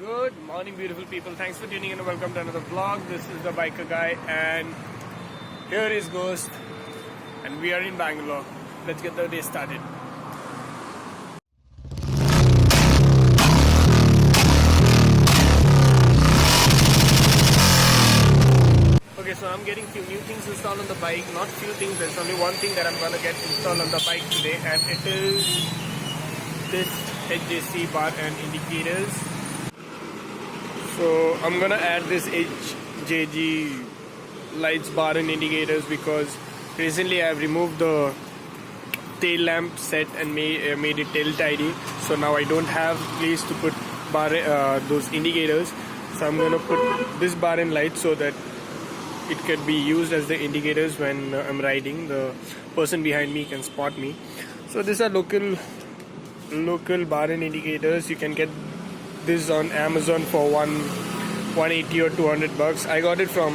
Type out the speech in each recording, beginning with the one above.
Good morning, beautiful people. Thanks for tuning in and welcome to another vlog. This is the biker guy, and here is Ghost, and we are in Bangalore. Let's get the day started. Okay, so I'm getting few new things installed on the bike. Not few things, there's only one thing that I'm gonna get installed on the bike today, and it is this HJC bar and indicators. So I'm gonna add this HJG lights, bar and indicators, because recently I've removed the tail lamp set and made it tail tidy. So now I don't have place to put those indicators. So I'm gonna put this bar and light so that it can be used as the indicators when I'm riding. The person behind me can spot me. So these are local bar and indicators. You can get this on Amazon for 180 or 200 bucks. I got it from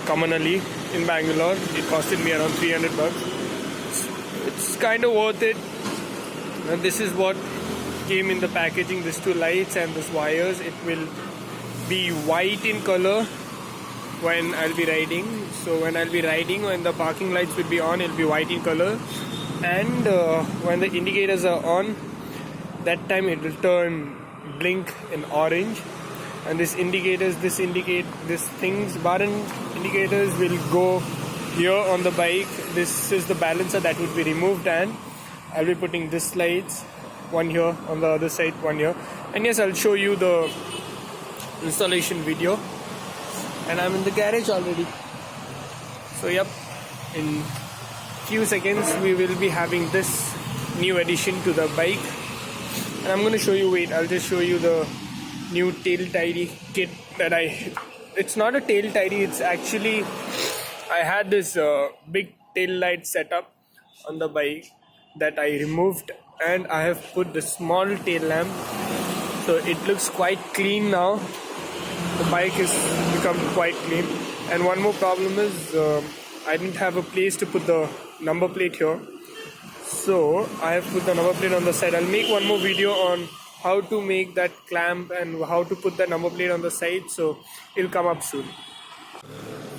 Kamanali in Bangalore. It costed me around 300 bucks. It's kind of worth it. And this is what came in the packaging. These two lights and these wires. It will be white in color when I'll be riding. So when I'll be riding, when the parking lights will be on, it'll be white in color. And when the indicators are on, that time it will blink in orange. And these indicators, bar and indicators will go here on the bike. This is the balancer that would be removed, and I'll be putting this lights, one here on the other side, one here. And yes, I'll show you the installation video. And I'm in the garage already. So yep, in few seconds we will be having this new addition to the bike. And I'm going to show you, I'll just show you the new tail tidy kit that it's not a tail tidy, it's actually, I had this big tail light setup on the bike that I removed, and I have put the small tail lamp. So it looks quite clean now. The bike has become quite clean. And one more problem is I didn't have a place to put the number plate here. So I have put the number plate on the side. I'll make one more video on how to make that clamp and how to put the number plate on the side. So it'll come up soon.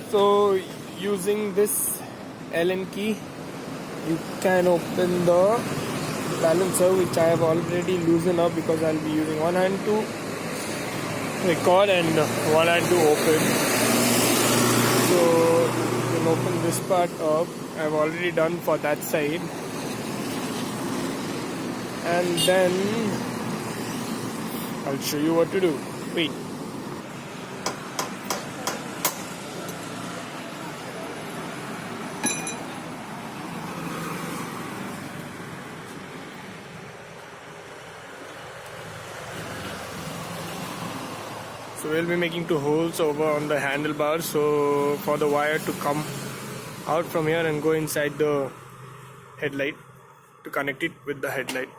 So using this Allen key, you can open the balancer, which I have already loosened up because I'll be using one hand to record and one hand to open. So you can open this part up. I've already done for that side. And then I'll show you what to do. Wait. So we'll be making two holes over on the handlebar, so for the wire to come out from here and go inside the headlight to connect it with the headlight.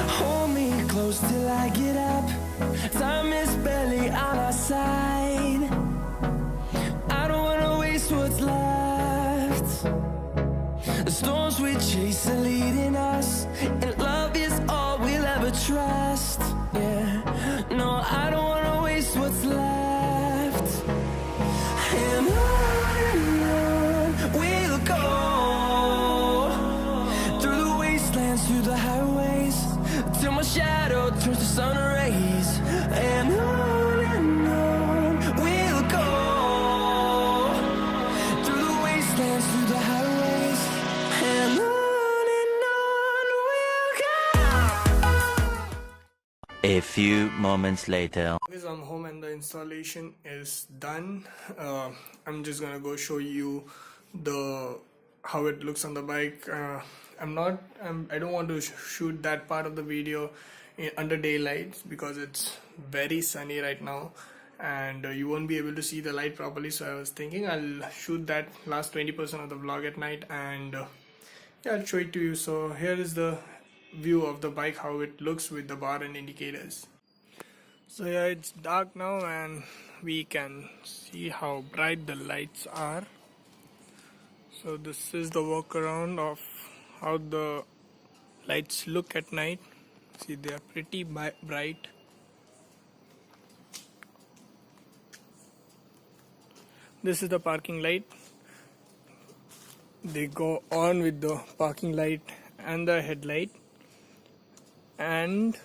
Hold me close till I get up. Time is barely on our side. I don't wanna waste what's left. The storms we chase are leading us, and love is all we'll ever trust. Yeah, no, I don't wanna waste what's left. And on we'll go, through the wastelands, through the highways, till my shadow turns to sun rays. And on we'll go, through the wastelands, through the highways, and on we'll go. A few moments later. I'm home and the installation is done. I'm just gonna go show you how it looks on the bike. I don't want to shoot that part of the video under daylight because it's very sunny right now, and you won't be able to see the light properly. So I was thinking I'll shoot that last 20% of the vlog at night, and yeah, I'll show it to you. So here is the view of the bike, how it looks with the bar and indicators. So yeah, it's dark now and we can see how bright the lights are. So this is the workaround of how the lights look at night. See, they are pretty bright. This is the parking light. They go on with the parking light and the headlight, and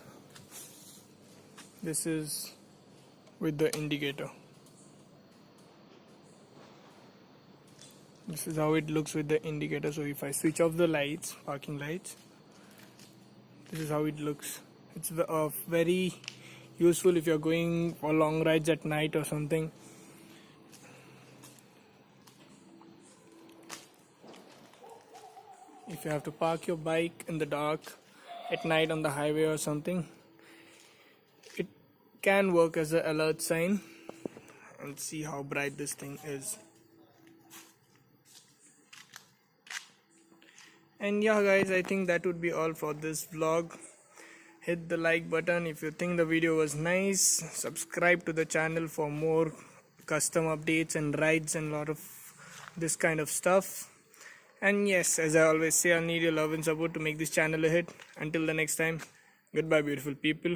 this is with the indicator. This is how it looks with the indicator. So if I switch off the lights, parking lights, this is how it looks. It's very useful if you're going for long rides at night or something. If you have to park your bike in the dark at night on the highway or something, it can work as an alert sign. And see how bright this thing is. And yeah guys, I think that would be all for this vlog. Hit the like button if you think the video was nice. Subscribe to the channel for more custom updates and rides and a lot of this kind of stuff. And yes, as I always say, I need your love and support to make this channel a hit. Until the next time, goodbye beautiful people.